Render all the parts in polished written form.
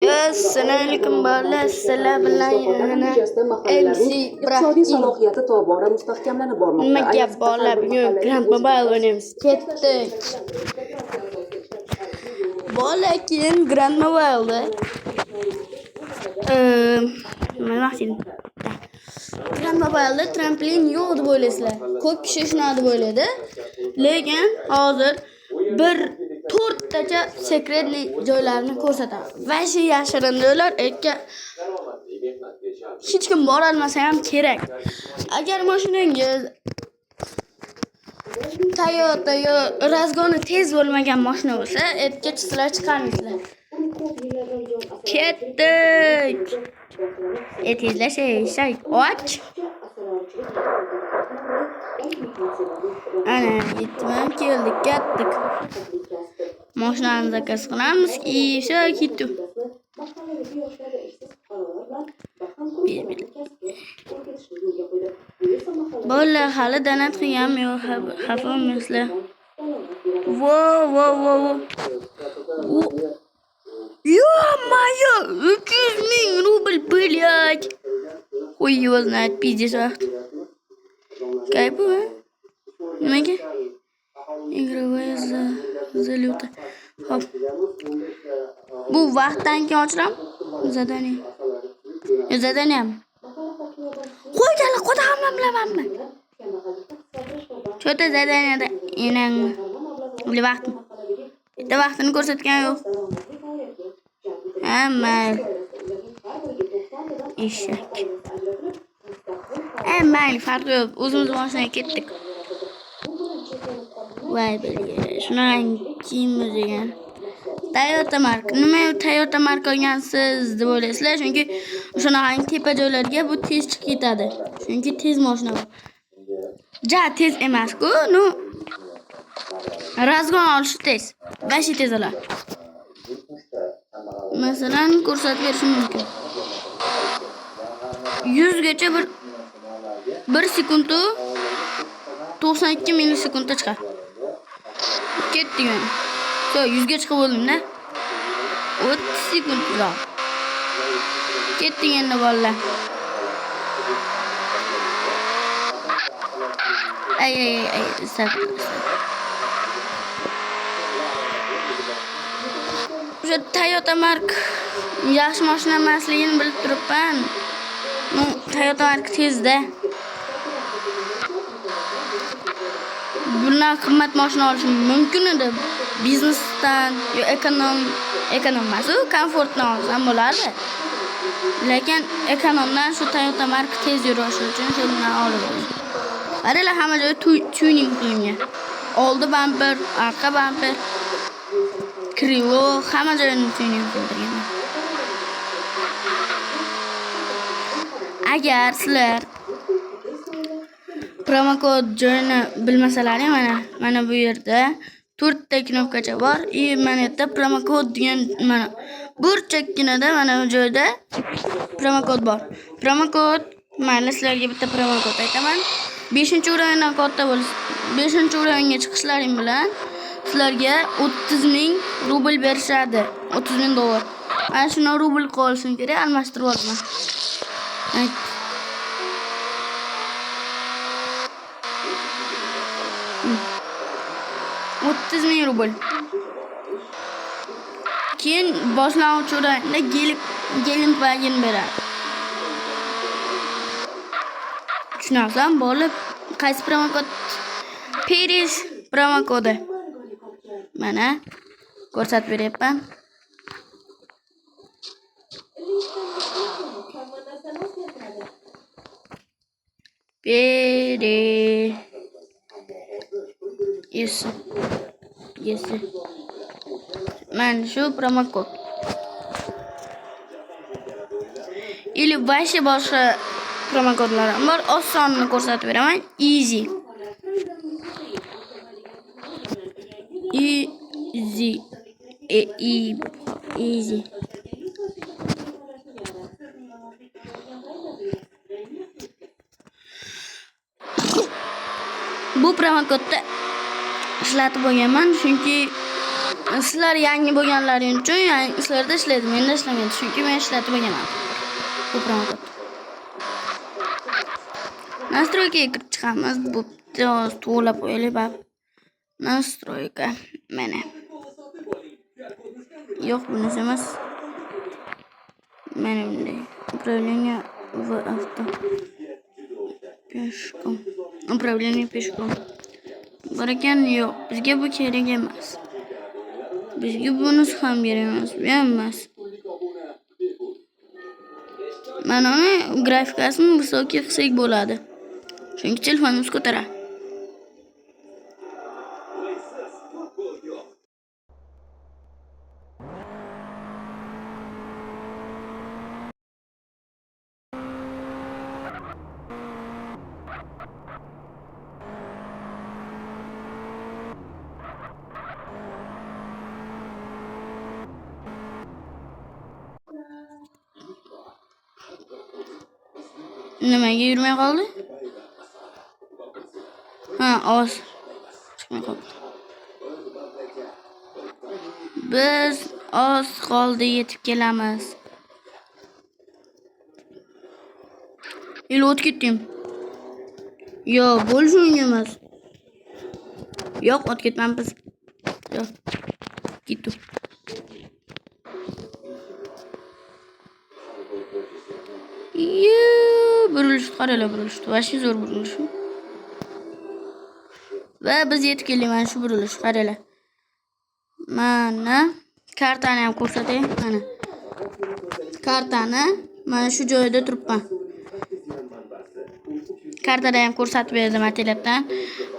Assalomu alaykum bolalar, sizlar bilan yana MC iqtisodiy salohiyati tobora mustahkamlanib bormoqda. nima gap bolalar, bugun Grand Mobile o'ynaymiz. Ketdik. Bolalar keyin Grand Mobile'da nima vaqtin Grand Mobile'da tramplin yo'q deb o'ylaysizlar. Ko'p kishi shunday deb o'ylaydi. Lekin hozir bir 4 tacha sekretli joylarni ko'rsataman. Va shu yashirin joylar hech kim bora olmasa ham kerak. Agar mashinangiz Toyota yo razgoni tez bo'lmagan mashina bo'lsa, ertaga sizlar chiqarmaysizlar. Ketdik. Tezlashay, och. Ana, yetmam keldik, ketdik. Mashinani zakaz qilamiz, isha ketdik. Bolalar hali danat qilgan yo'q, xafa bo'lmaysizlar. Vo. Ё-моё, 300 ming rubl, блядь. Хуй его знает, пиздец вахт. Кайпу, а? Nimaga? Игровая залюта. Hop. Bu vaqtdan keyin ochiram. Zadaniya. Qo'ydalar, qodamam bilamanmi? Chota zadaniyada enangmi? Uli vaqtim. Bitta vaqtini ko'rsatgan yo'q. Mayli. Eshak. Mayli, farqi yo'q. O'zimiz mashinaga ketdik. Voy belga. Shunaqa kiyimiz ekan. Toyota marka. Nima Toyota marka olgansiz deb o'ylaysizlar, chunki shunaqa tepa joylarga bu tez chiqib ketadi. Chunki tez mashina bu. Ja tez emas-ku, razgon olish tez. Bashi tez olar. Masalan, ko'rsatib berishim mumkin. 100 gacha bir sekund 92 millisekundda chiqar. Ketdik mana. So 100 ga chiqib bo'ldim-da. 30 sekund uzoq. Ketdik endi bolalar. Ay, O'sha Toyota mark yaxshi mashina emasligini bilib turibman. Toyota mark tezda. Bundan qimmat mashina olishim mumkin edi. Biznesdan yo ekonom emas, komfortdan olsam bo'lardi. Lekin ekonomdan shu Toyota mark tez yurish uchun shundan oldim. Qaranglar, hamma joy tuning qilingan. Oldi bamper, orqa bamper, krilo, hamma joyini tuning qilgan. Agar sizlar promokod joyini bilmasalaring, mana bu yerda 4 ta knopkacha bor. Mana yerda promokod degan mana burchakkinada mana bu joyda promokod bor. Promokod, mayli sizlarga bitta promokod aytaman. 5-o'rindan katta bo'lsa, 5-o'ringa chiqishlaring bilan sizlarga 30 ming rubl berishadi. 30 ming dollar. Ana shuni rubl qolsin kerak, almashtirib olaman. 30 ming rubl. Keyin boshlang'ich o'rinda gelin vagin beradi. Tushunasizmi? Bo'lib, qaysi promokod? Paris promokodi. Mana ko'rsatib beryapman. Yes. Mana shu promokod. Ili boshqa promokodlar ham bor. Osonni ko'rsatib beraman. Easy. Bu promokodda ishlatib bo'lganman, chunki Sizlar yangi bo'lganlaring uchun sizlarda ishlaydi, menda ishlamaydi. Chunki men ishlatib bo'lganman. Bu promokod. Настройкаga kirib chiqamiz. Bo'pti, to'g'rilab qo'yaylik bab. Настройка. Mana. Yo'q, bunisi emas. Mana bunday. Управление в авто. Peshkom. Управление peshkom. Bor ekan, yo'q. Bizga bu kerak emas. Bizga bunisi ham kerak emas. Bu ham emas. Mana uni grafikasini высокий qilsak bo'ladi. Chunki telefonimiz ko'taradi. Nimaga yurmay qoldi? Ha, ovoz chiqmay qoldi. Biz oz qoldi yetib kelamiz. O't ketdim. Yo'q, bo'lishing emas. Yo'q, o't ketmaymiz. Yo'q. Ketdim. Burilishdi, qaranglar, burilishdi. Vashi zo'r burilishdi. Va biz yetib keldik mana shu burilish, qaranglar. Mana kartani ham ko'rsatay. Mana. Kartani mana shu joyda turibman. Kartada ham ko'rsatib berdim telefondan.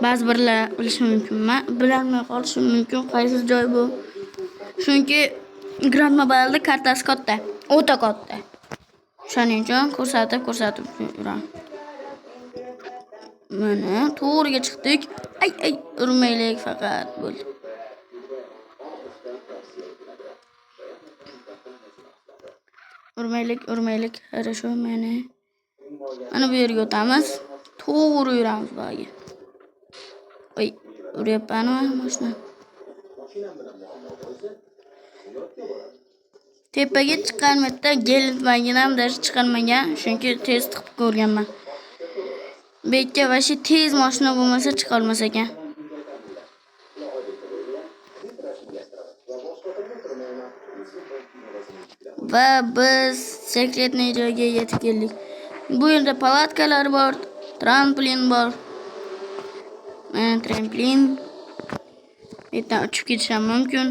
Ba'zi birlar bilishi mumkinmi? Bilolmay qolishi mumkin, qaysi joy bu. Chunki Grand Mobile'da kartasi katta, o'ta katta. Shuning uchun ko'rsatib yuraman. Mana to'g'riga chiqdik. Ay, urmaylik faqat bo'ldi. Urmaylik. Хорошо, mana. Mana bu yerga o'tamiz. To'g'ri yuramiz bagi. Oy, uryapmanmi mashina? Tepaga chiqqanimda gelitmaginam даже chiqarmagan, chunki tez chiqib ko'rganman. Bekka vashi tez mashina bo'lmasa chiqa olmas ekan. Va biz sekretniy joyga yetib keldik. Bu yerda palatkalar bor, tramplin bor. Mana tramplin. Yerdan uchib ketishim mumkin.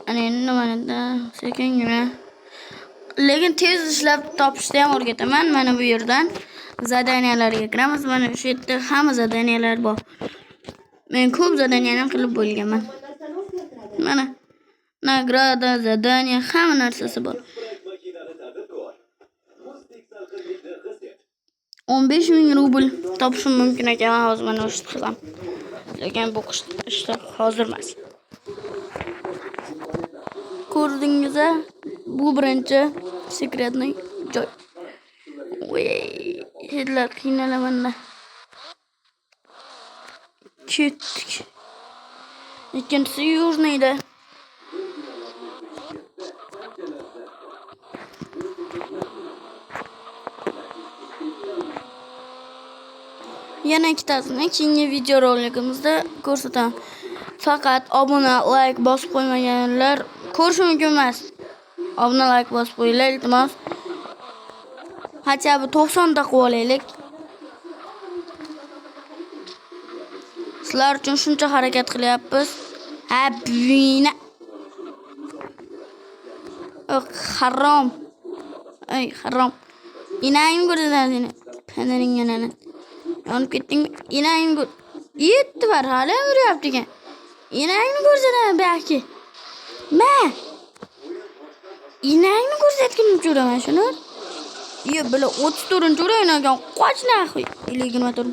Ana endi mana sekingina. Lekin tez ishlab topishni ham o'rgataman. Mana bu yerdan zadaniyalarga kiramiz. Mana shu yerda hamma zadaniyalar bor. Men ko'p zadaniyani qilib bo'lganman. Mana nagrada, zadaniya, hamma narsasi bor. 15,000 rubl topishim mumkin ekan hozir mana shu qilsam. Lekin bu ishda hozir emas. Ko'rdingiz, bu birinchi sekretniy joy. Voy, hidlar qiynalaman. Ketdik. Ikkinchisi yurniydi. Yana ikkitasini keyingi video roligimizda ko'rsataman. Faqat obuna, like bosib qo'ymaganlar ko'rish mumkin emas. Obuna, like bosib qo'yinglar, iltimos. Hatto 90 ta qilib olaylik. Sizlar uchun shuncha harakat qilyapmiz. Bina. Harom. Ay, harom. Inayim ko'rsadan seni. Panaring yanani. Yonib ketding. Inayim ko'r. Yetti var hali yuryapti ekan. Inayim ko'rsadan belki. Inayim ko'rsatgan uchuraman shuni. Bila 34-chi o'ynagan qoch naxi. Iligini tur.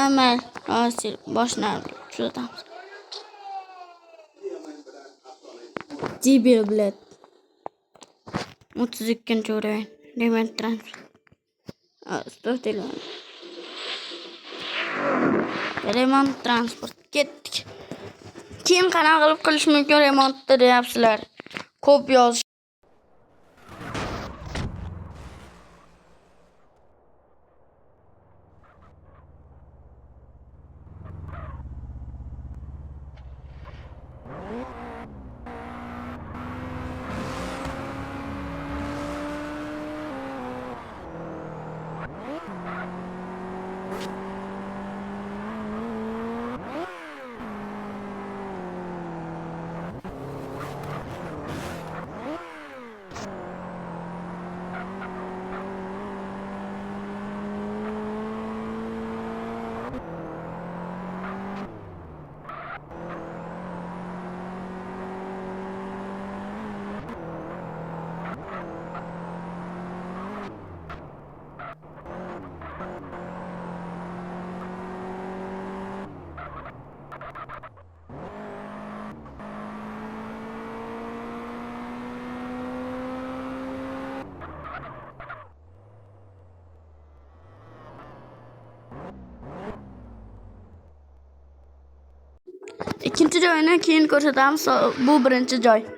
Amal, hosil boshdan tushiramiz. Debil bilet. 32-chi o'yin. Remont transfer. Remont transport. Ketdik. keyin qanaqa qilib qilish mumkin remontni deyapsizlar. Ko'p yozish. Ikkinchi joyni keyin ko'rsatamiz. Bu birinchi joy.